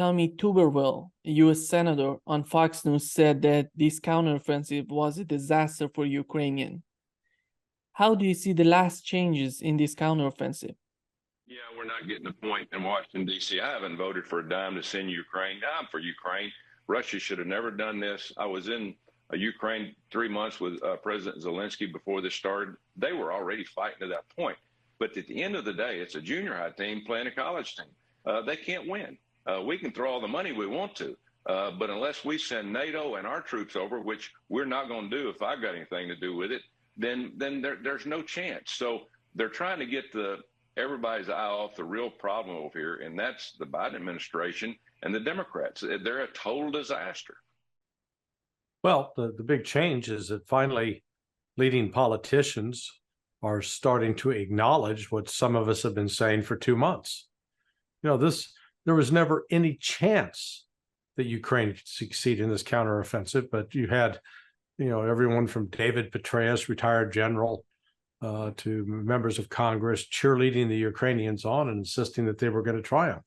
Tommy Tuberville, a U.S. senator, on Fox News said that this counteroffensive was a disaster for Ukrainian. How do you see the last changes in this counteroffensive? Yeah, we're not getting the point in Washington, D.C. I haven't voted for a dime to send Ukraine. I'm for Ukraine. Russia should have never done this. I was in Ukraine 3 months with President Zelensky before this started. They were already fighting to that point. But at the end of the day, it's a junior high team playing a college team. They can't win. We can throw all the money we want to, but unless we send NATO and our troops over, which we're not going to do if I've got anything to do with it, then there's no chance. So they're trying to get everybody's eye off the real problem over here, and that's the Biden administration and the Democrats. They're a total disaster. Well, the big change is that finally leading politicians are starting to acknowledge what some of us have been saying for 2 months. There was never any chance that Ukraine could succeed in this counteroffensive, but you had, everyone from David Petraeus, retired general, to members of Congress cheerleading the Ukrainians on and insisting that they were going to triumph.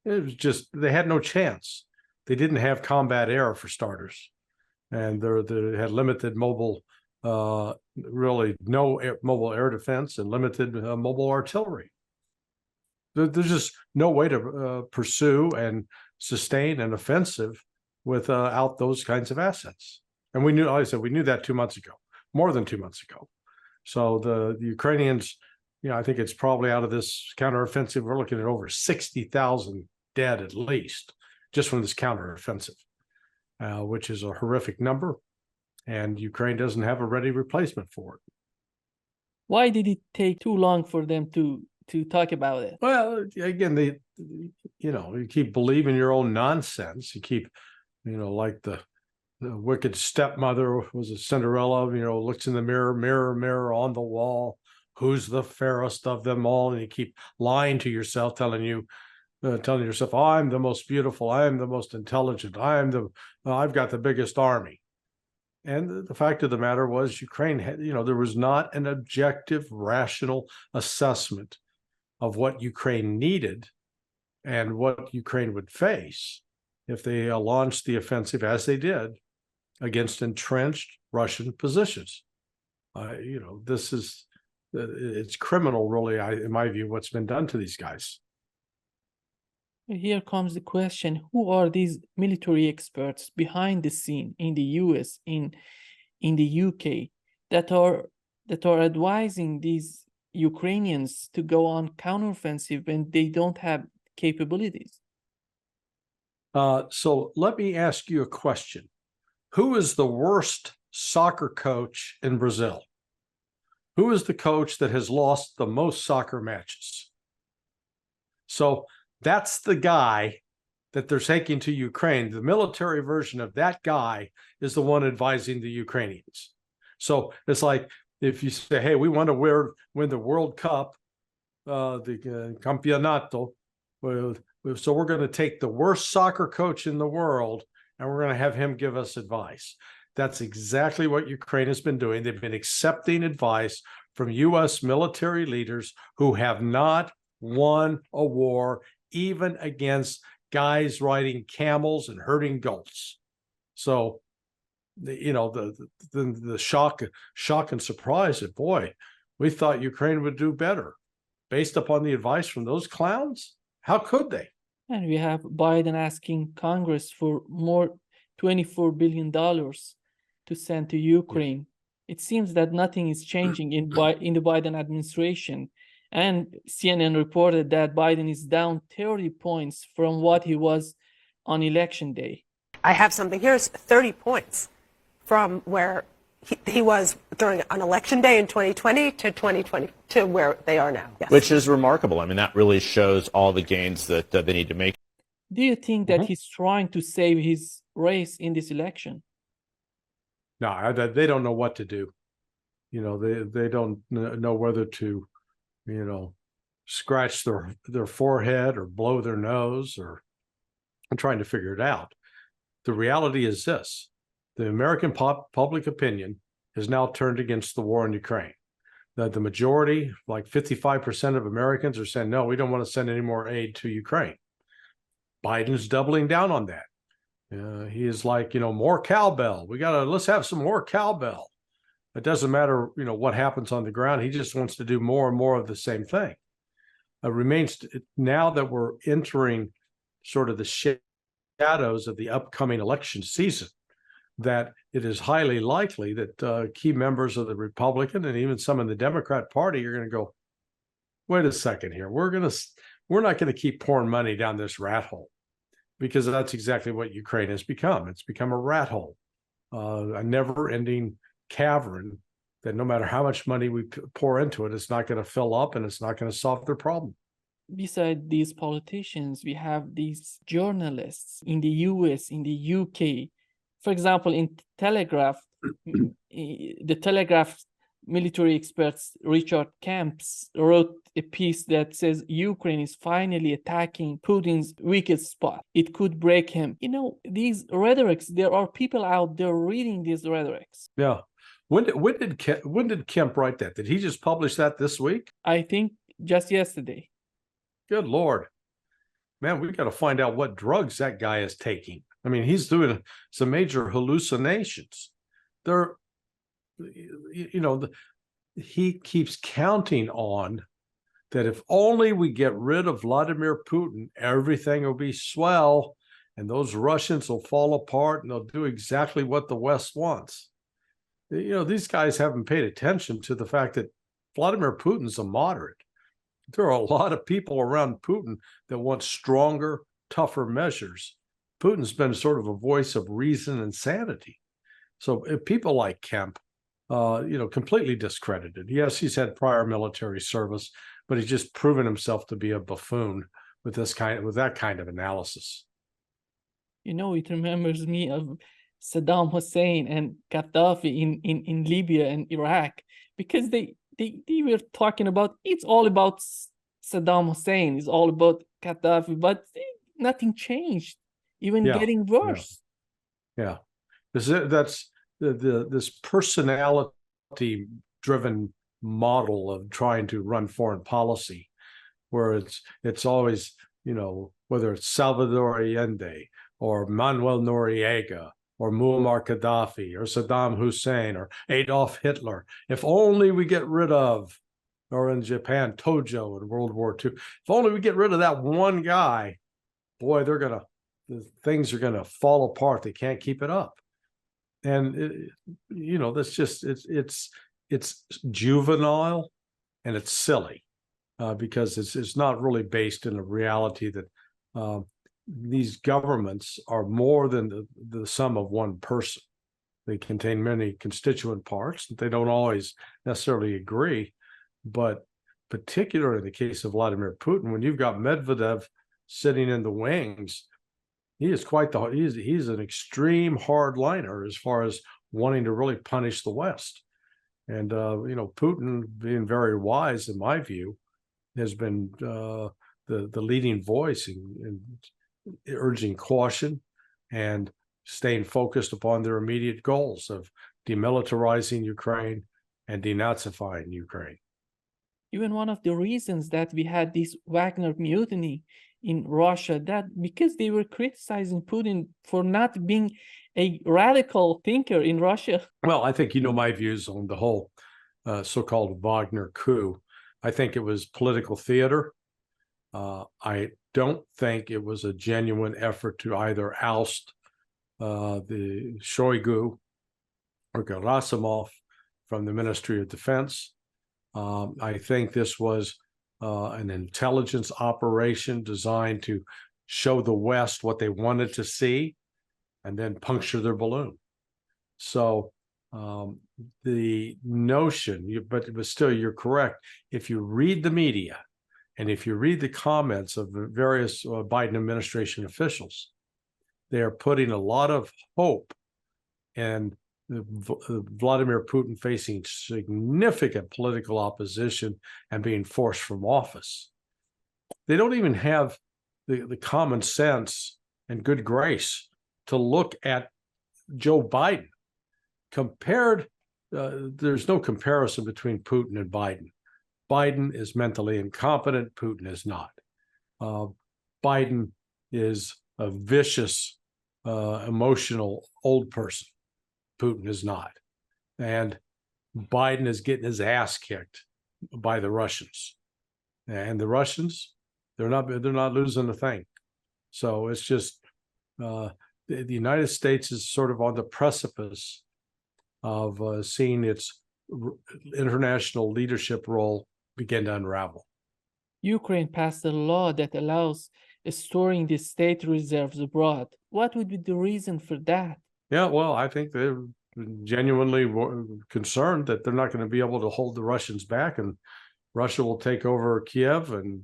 It was just, they had no chance. They didn't have combat air for starters, and they had limited mobile, really no mobile air defense and limited mobile artillery. There's just no way to pursue and sustain an offensive without those kinds of assets. And we knew, like I said, we knew that 2 months ago, more than 2 months ago. So the Ukrainians, I think it's probably out of this counteroffensive, we're looking at over 60,000 dead at least, just from this counteroffensive, which is a horrific number. And Ukraine doesn't have a ready replacement for it. Why did it take too long for them to talk about it? Well, again, you keep believing your own nonsense. You keep, like the wicked stepmother was a Cinderella, looks in the mirror, mirror, mirror on the wall. Who's the fairest of them all? And you keep lying to yourself, telling yourself, oh, I'm the most beautiful. I am the most intelligent. I've got the biggest army. And the fact of the matter was Ukraine had, there was not an objective, rational assessment of what Ukraine needed and what Ukraine would face if they launched the offensive as they did against entrenched Russian positions. It's criminal, really, in my view, what's been done to these guys. Here comes the question: who are these military experts behind the scene in the US, in the UK, that are advising these Ukrainians to go on counteroffensive when they don't have capabilities? So let me ask you a question. Who is the worst soccer coach in Brazil? Who is the coach that has lost the most soccer matches? So that's the guy that they're taking to Ukraine. The military version of that guy is the one advising the Ukrainians. So it's like if you say, hey, we want to win the World Cup, the Campeonato, so we're going to take the worst soccer coach in the world and we're going to have him give us advice. That's exactly what Ukraine has been doing. They've been accepting advice from U.S. military leaders who have not won a war, even against guys riding camels and herding goats. So, the shock and surprise that, boy, we thought Ukraine would do better based upon the advice from those clowns. How could they? And we have Biden asking Congress for more $24 billion to send to Ukraine. Yeah. It seems that nothing is changing in the Biden administration. And CNN reported that Biden is down 30 points from what he was on election day. I have something here. It's 30 points from where he was during on election day in 2020 to 2020 to where they are now. Yes. Which is remarkable. I mean, that really shows all the gains that they need to make. Do you think that he's trying to save his race in this election? No, they don't know what to do. They don't know whether to, scratch their forehead or blow their nose, or I'm trying to figure it out. The reality is this: the American public opinion has now turned against the war in Ukraine. The majority, like 55% of Americans, are saying, no, we don't want to send any more aid to Ukraine. Biden's doubling down on that. He is like, more cowbell. Let's have some more cowbell. It doesn't matter, what happens on the ground. He just wants to do more and more of the same thing. It remains now that we're entering sort of the shadows of the upcoming election season, that it is highly likely that key members of the Republican and even some in the Democrat Party are going to go, wait a second here. We're not going to keep pouring money down this rat hole, because that's exactly what Ukraine has become. It's become a rat hole, a never-ending cavern that no matter how much money we pour into it, it's not going to fill up and it's not going to solve their problem. Beside these politicians, we have these journalists in the US, in the UK. For example, in Telegraph, the Telegraph military experts Richard Kemps wrote a piece that says Ukraine is finally attacking Putin's weakest spot. It could break him. These rhetorics, there are people out there reading these rhetorics. Yeah. When did Kemp write that? Did he just publish that this week? I think just yesterday. Good Lord. Man, we got to find out what drugs that guy is taking. I mean, he's doing some major hallucinations. He keeps counting on that if only we get rid of Vladimir Putin, everything will be swell and those Russians will fall apart and they'll do exactly what the West wants. These guys haven't paid attention to the fact that Vladimir Putin's a moderate. There are a lot of people around Putin that want stronger, tougher measures. Putin's been sort of a voice of reason and sanity. So if people like Kemp, completely discredited. Yes, he's had prior military service, but he's just proven himself to be a buffoon with that kind of analysis. It remembers me of Saddam Hussein and Gaddafi in Libya and Iraq, because they were talking about, it's all about Saddam Hussein, it's all about Gaddafi, but nothing changed, even getting worse. Yeah. That's this personality-driven model of trying to run foreign policy, where it's always, whether it's Salvador Allende or Manuel Noriega or Muammar Gaddafi or Saddam Hussein or Adolf Hitler. If only we get rid of, or in Japan, Tojo in World War II. If only we get rid of that one guy, boy, things are gonna fall apart. They can't keep it up. And that's just it's juvenile and it's silly because it's not really based in a reality that these governments are more than the sum of one person. They contain many constituent parts. They don't always necessarily agree, but particularly in the case of Vladimir Putin, when you've got Medvedev sitting in the wings, he is he's an extreme hardliner as far as wanting to really punish the West. And Putin, being very wise in my view, has been the leading voice in urging caution and staying focused upon their immediate goals of demilitarizing Ukraine and denazifying Ukraine. Even one of the reasons that we had this Wagner mutiny in Russia, that because they were criticizing Putin for not being a radical thinker in Russia. Well, I think my views on the whole so-called Wagner coup. I think it was political theater. I don't think it was a genuine effort to either oust the Shoigu or Gerasimov from the Ministry of Defense. I think this was an intelligence operation designed to show the West what they wanted to see and then puncture their balloon. So the notion, but still you're correct. If you read the media and if you read the comments of the various Biden administration officials, they are putting a lot of hope in Vladimir Putin facing significant political opposition and being forced from office. They don't even have the common sense and good grace to look at Joe Biden. There's no comparison between Putin and Biden. Biden is mentally incompetent. Putin is not. Biden is a vicious, emotional old person. Putin is not. And Biden is getting his ass kicked by the Russians. And the Russians, they're not losing a thing. So it's just the United States is sort of on the precipice of seeing its international leadership role begin to unravel. Ukraine passed a law that allows storing the state reserves abroad. What would be the reason for that? Yeah, well, I think they're genuinely concerned that they're not going to be able to hold the Russians back, and Russia will take over Kiev, and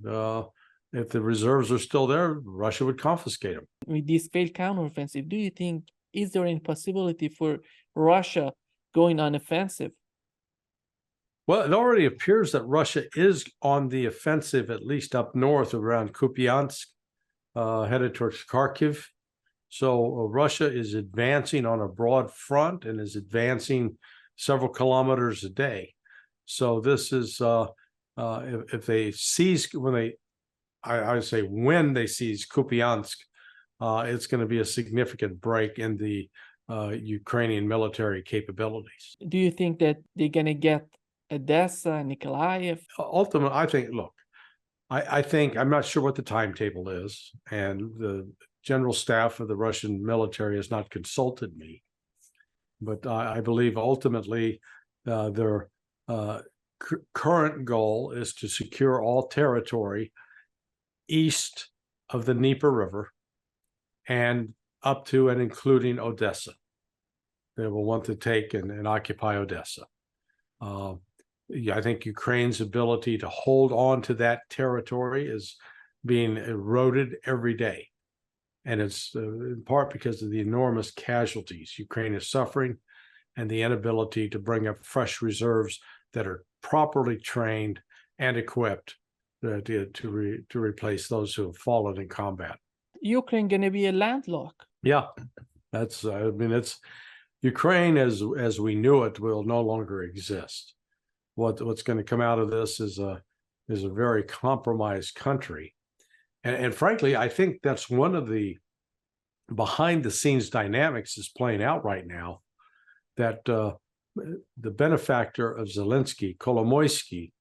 if the reserves are still there, Russia would confiscate them. With this failed counteroffensive, do you think, is there any possibility for Russia going on offensive? Well, it already appears that Russia is on the offensive, at least up north around Kupiansk, headed towards Kharkiv. So Russia is advancing on a broad front and is advancing several kilometers a day. So this is, if they seize, I would say when they seize Kupiansk, it's going to be a significant break in the Ukrainian military capabilities. Do you think that they're going to get Odessa, Nikolaev? Ultimately, I think, look, I think, I'm not sure what the timetable is, and the general staff of the Russian military has not consulted me, but I believe ultimately their current goal is to secure all territory east of the Dnieper River and up to and including Odessa. They will want to take and occupy Odessa. I think Ukraine's ability to hold on to that territory is being eroded every day. And it's in part because of the enormous casualties Ukraine is suffering and the inability to bring up fresh reserves that are properly trained and equipped to replace those who have fallen in combat. Ukraine going to be a landlocked? Yeah, that's, I mean, it's Ukraine as we knew it will no longer exist. What's going to come out of this is a very compromised country. And frankly, I think that's one of the behind the scenes dynamics is playing out right now, that the benefactor of Zelensky, Kolomoisky,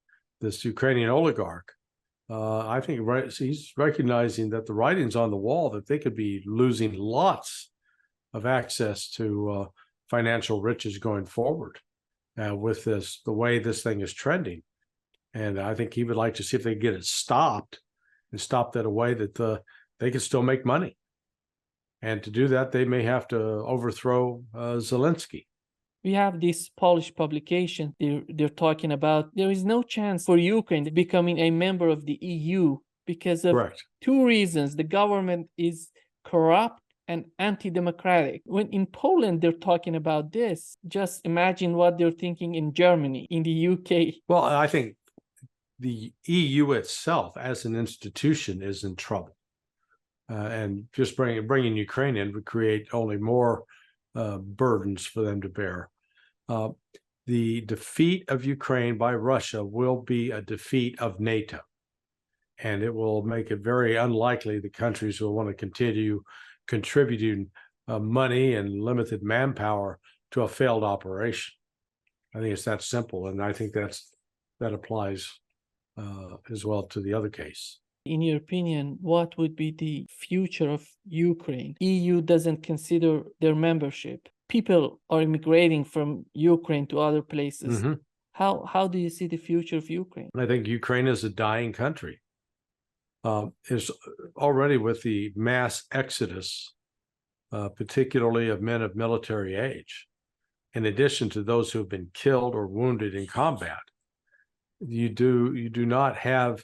this Ukrainian oligarch, I think he's recognizing that the writing's on the wall, that they could be losing lots of access to financial riches going forward with the way this thing is trending. And I think he would like to see if they can get it stopped and stopped in a way that they can still make money. And to do that, they may have to overthrow Zelensky. We have this Polish publication. They're talking about there is no chance for Ukraine becoming a member of the EU because of two reasons. The government is corrupt and anti-democratic. When in Poland they're talking about this, just imagine what they're thinking in Germany, in the UK. Well, I think the EU itself as an institution is in trouble. And just bringing Ukraine in would create only more burdens for them to bear. The defeat of Ukraine by Russia will be a defeat of NATO. And it will make it very unlikely the countries will want to continue contributing money and limited manpower to a failed operation. I think it's that simple. And I think that applies as well to the other case. In your opinion, what would be the future of Ukraine? EU doesn't consider their membership. People are immigrating from Ukraine to other places. Mm-hmm. How do you see the future of Ukraine? I think Ukraine is a dying country. It's already with the mass exodus, particularly of men of military age, in addition to those who have been killed or wounded in combat. You do not have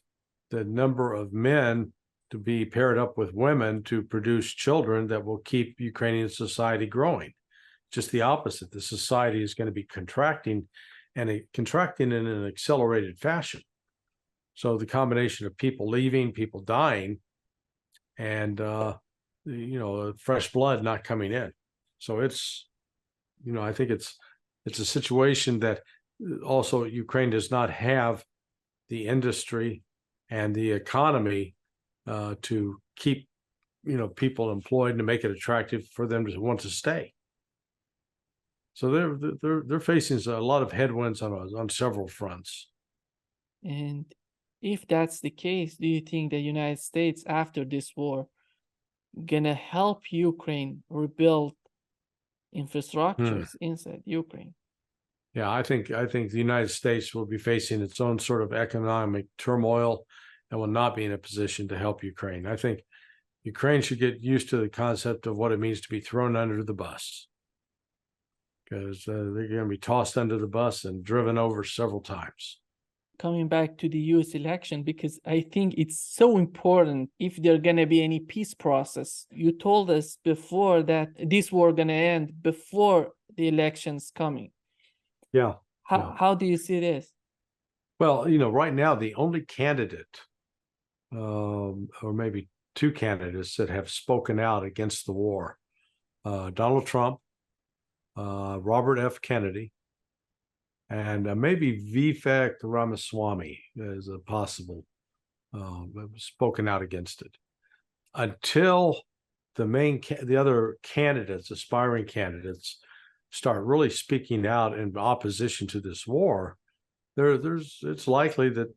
the number of men to be paired up with women to produce children that will keep Ukrainian society growing. Just the opposite. The society is going to be contracting, and contracting in an accelerated fashion. So the combination of people leaving, people dying, and fresh blood not coming in. So it's, I think it's a situation that also Ukraine does not have the industry and the economy to keep people employed to make it attractive for them to want to stay. So they're facing a lot of headwinds on several fronts. And if that's the case, do you think the United States after this war gonna help Ukraine rebuild infrastructures inside Ukraine? Yeah, I think the United States will be facing its own sort of economic turmoil and will not be in a position to help Ukraine. I think Ukraine should get used to the concept of what it means to be thrown under the bus, because they're going to be tossed under the bus and driven over several times. Coming back to the US election, because I think it's so important if there's going to be any peace process. You told us before that this war going to end before the elections coming. Yeah. How do you see this? Well, right now, the only candidate, or maybe two candidates that have spoken out against the war, Donald Trump, Robert F. Kennedy, and maybe Vivek Ramaswamy is a possible spoken out against it. Until the other candidates, aspiring candidates, start really speaking out in opposition to this war, it's likely that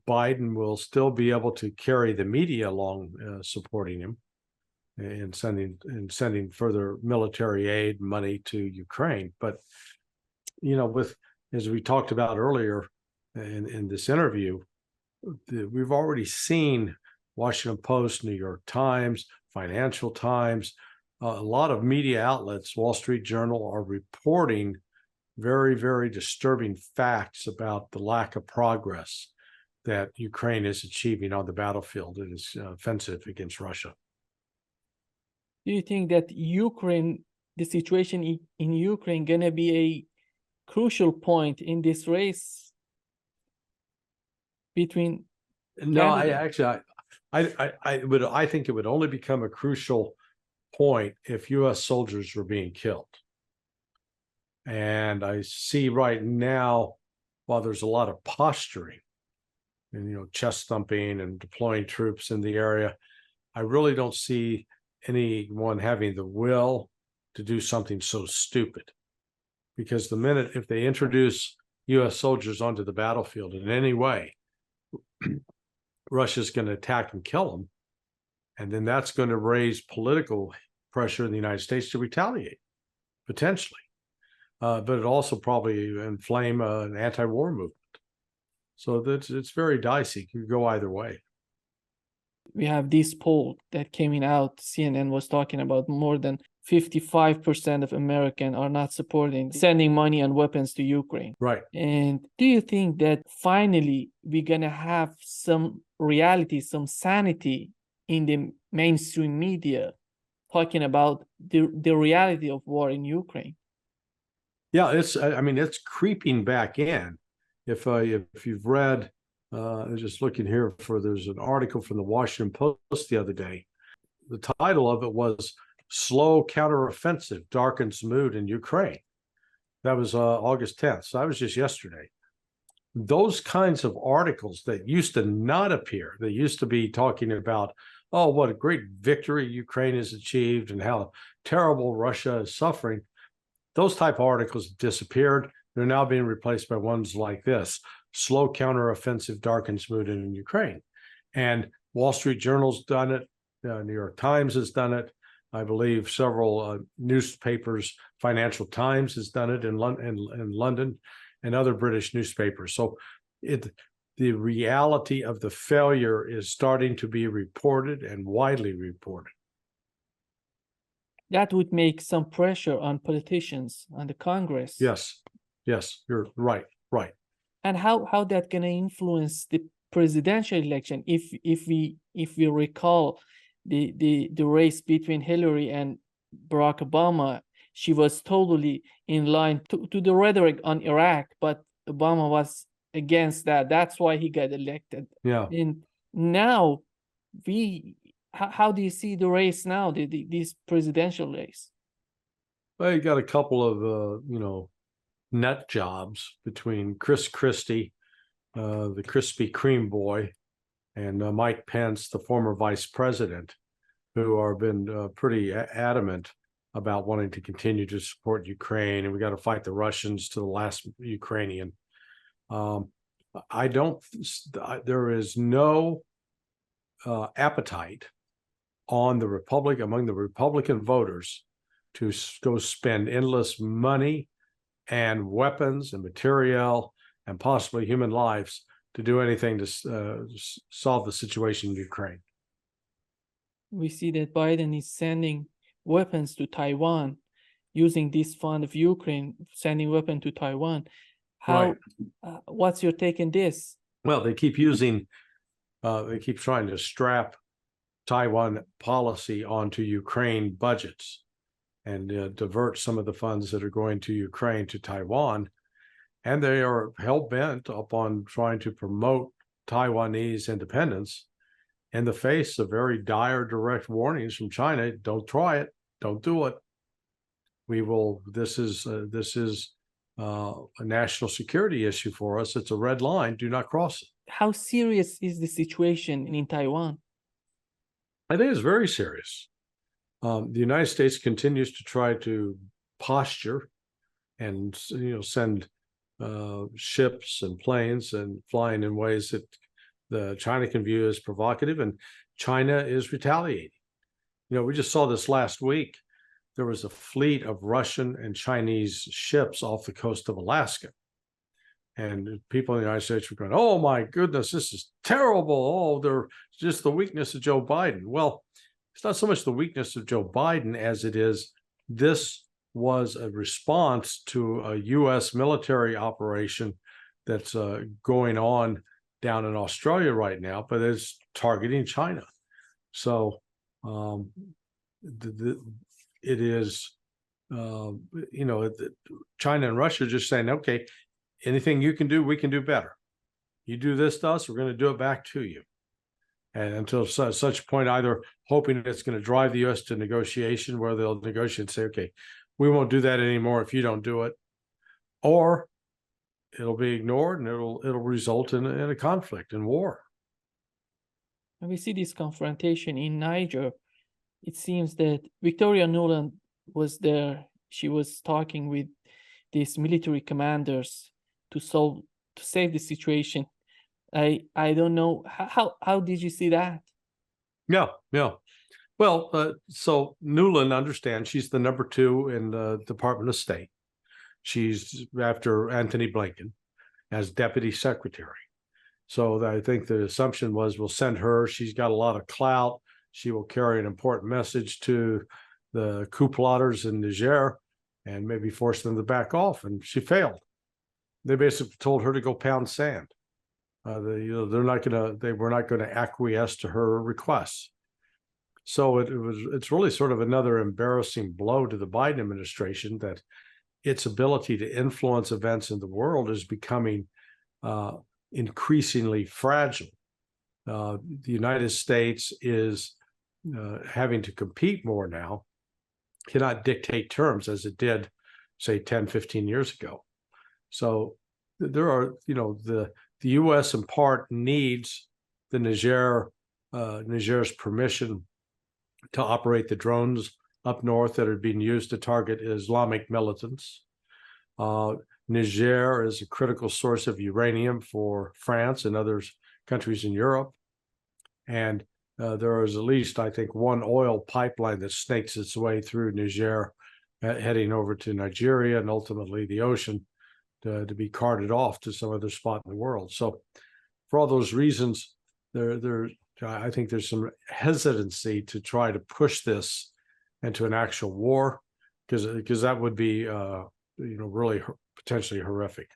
Biden will still be able to carry the media along, supporting him and sending further military aid, money to Ukraine. But as we talked about earlier in this interview, we've already seen Washington Post, New York Times, Financial Times, a lot of media outlets, Wall Street Journal, are reporting very, very disturbing facts about the lack of progress that Ukraine is achieving on the battlefield in its offensive against Russia. Do you think that the situation in Ukraine, gonna be a crucial point in this race between? No, candidates? I think it would only become a crucial point if U.S. soldiers were being killed. And I see right now, while there's a lot of posturing and chest thumping and deploying troops in the area, I really don't see anyone having the will to do something so stupid. Because the minute, if they introduce U.S. soldiers onto the battlefield in any way, Russia's going to attack and kill them. And then that's going to raise political pressure in the United States to retaliate, potentially. But it also probably inflame an anti-war movement. So it's very dicey. It could go either way. We have this poll that came out. CNN was talking about more than 55% of Americans are not supporting sending money and weapons to Ukraine. Right. And do you think that finally we're going to have some reality, some sanity in the mainstream media talking about the reality of war in Ukraine? Yeah, it's creeping back in. If you've read, I'm just looking here there's an article from the Washington Post the other day. The title of it was "Slow Counteroffensive Darkens Mood in Ukraine." That was August 10th. So that was just yesterday. Those kinds of articles that used to not appear, they used to be talking about, oh, what a great victory Ukraine has achieved and how terrible Russia is suffering. Those type of articles disappeared. They're now being replaced by ones like this: "Slow counteroffensive darkens mood in Ukraine." And Wall Street Journal's done it. New York Times has done it. I believe several newspapers, Financial Times has done it in London, and other British newspapers. So the reality of the failure is starting to be reported and widely reported. That would make some pressure on politicians, on the Congress. Yes, you're right. And how that gonna influence the presidential election? If we recall the race between Hillary and Barack Obama, she was totally in line to the rhetoric on Iraq, but Obama was against that. That's why he got elected. Yeah. And now how do you see the race now, this presidential race? Well, you got a couple of nut jobs between Chris Christie, the Krispy Kreme boy, and Mike Pence, the former vice president. who are been pretty adamant about wanting to continue to support Ukraine, and we got to fight the Russians to the last Ukrainian. There is no appetite among the Republican voters to go spend endless money and weapons and material and possibly human lives to do anything to solve the situation in Ukraine. We see that Biden is sending weapons to Taiwan, using this fund of Ukraine, sending weapons to Taiwan. How? Right. What's your take on this? Well, they keep trying to strap Taiwan policy onto Ukraine budgets and divert some of the funds that are going to Ukraine to Taiwan. And they are hell-bent upon trying to promote Taiwanese independence in the face of very dire direct warnings from China. Don't try it. Don't do it. This is a national security issue for us. It's a red line. Do not cross it. How serious is the situation in Taiwan? I think it's very serious. The United States continues to try to posture and send ships and planes and flying in ways that the China can view as provocative, and China is retaliating. We just saw this last week. There was a fleet of Russian and Chinese ships off the coast of Alaska. And people in the United States were going, oh my goodness, this is terrible. Oh, they're just the weakness of Joe Biden. Well, it's not so much the weakness of Joe Biden as it is this was a response to a U.S. military operation that's going on down in Australia right now, but it's targeting China. So it is, China and Russia are just saying, okay, anything you can do, we can do better. You do this to us, we're going to do it back to you. And until such point, either hoping it's going to drive the U.S. to negotiation where they'll negotiate and say, okay, we won't do that anymore if you don't do it, or it'll be ignored and it'll result in a conflict and war. And we see this confrontation in Niger. It seems that Victoria Nuland was there. She was talking with these military commanders to save the situation. I don't know how did you see that? Yeah. Well, so Nuland understands she's the number 2 in the Department of State. She's after Anthony Blinken as deputy secretary. So I think the assumption was we'll send her. She's got a lot of clout. She will carry an important message to the coup plotters in Niger and maybe force them to back off. And she failed. They basically told her to go pound sand. They were not going to acquiesce to her requests. So it's really sort of another embarrassing blow to the Biden administration that its ability to influence events in the world is becoming increasingly fragile. The United States is having to compete more now, cannot dictate terms as it did, say, 10, 15 years ago. So there are, the U.S. in part needs the Niger's permission to operate the drones up north that are being used to target Islamic militants. Niger is a critical source of uranium for France and other countries in Europe. And there is at least, I think, one oil pipeline that snakes its way through Niger, heading over to Nigeria and ultimately the ocean to be carted off to some other spot in the world. So for all those reasons, I think there's some hesitancy to try to push this into an actual war, because that would be really potentially horrific.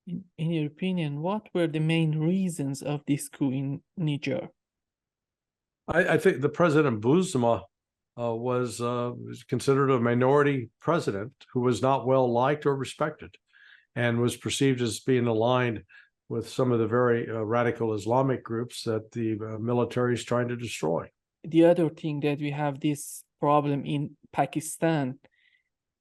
In your opinion, what were the main reasons of this coup in Niger? I think the President Bouzama was considered a minority president who was not well liked or respected, and was perceived as being aligned with some of the very radical Islamic groups that the military is trying to destroy. The other thing that we have this problem in Pakistan,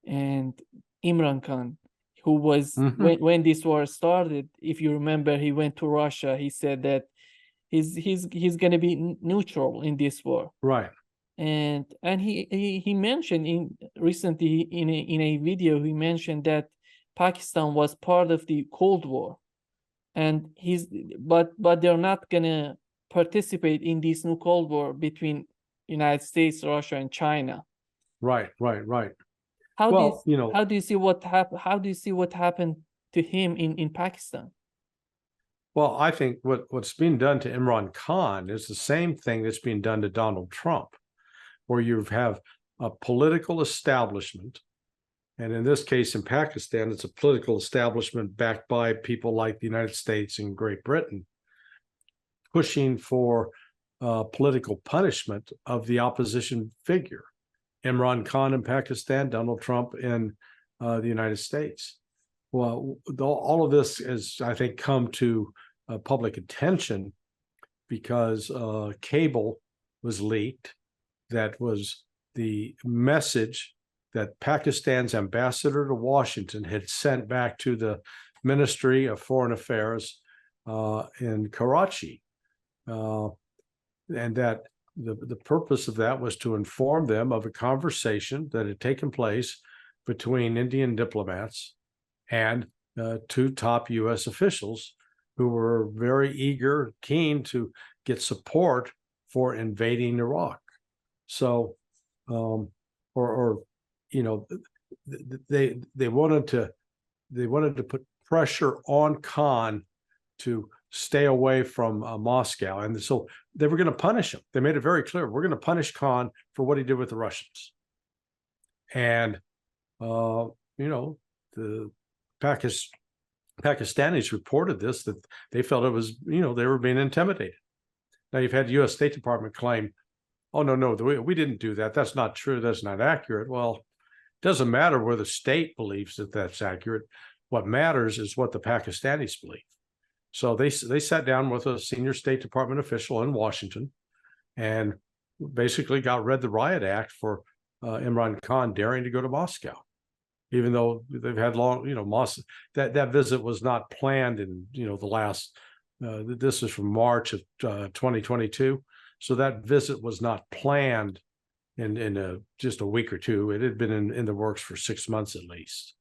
and Imran Khan, who was, when this war started, if you remember, he went to Russia. He said that He's going to be neutral in this war. Right. And he mentioned recently in a video, he mentioned that Pakistan was part of the Cold War, and but they're not gonna participate in this new Cold War between United States, Russia, and China. Right. How Well, how do you see what happened to him in Pakistan? well, I think what's being done to Imran Khan is the same thing that's being done to Donald Trump, where you have a political establishment. And in this case, in Pakistan, it's a political establishment backed by people like the United States and Great Britain, pushing for political punishment of the opposition figure. Imran Khan in Pakistan, Donald Trump in the United States. Well, all of this has, I think, come to public attention because cable was leaked. That was the message that Pakistan's ambassador to Washington had sent back to the Ministry of Foreign Affairs in Karachi. And that the purpose of that was to inform them of a conversation that had taken place between Indian diplomats and two top U.S. officials who were very eager, keen to get support for invading Iraq. So, they wanted to put pressure on Khan to stay away from Moscow, and so they were going to punish him. They made it very clear: we're going to punish Khan for what he did with the Russians. And the Pakistanis reported this, that they felt it was, they were being intimidated. Now you've had the U.S. State Department claim, oh, no, we didn't do that. That's not true. That's not accurate. Well, it doesn't matter where the state believes that that's accurate. What matters is what the Pakistanis believe. So they sat down with a senior State Department official in Washington and basically read the riot act for Imran Khan daring to go to Moscow, even though they've had long, that visit was not planned in, the last, this is from March of 2022. So that visit was not planned in just a week or two. It had been in the works for 6 months at least.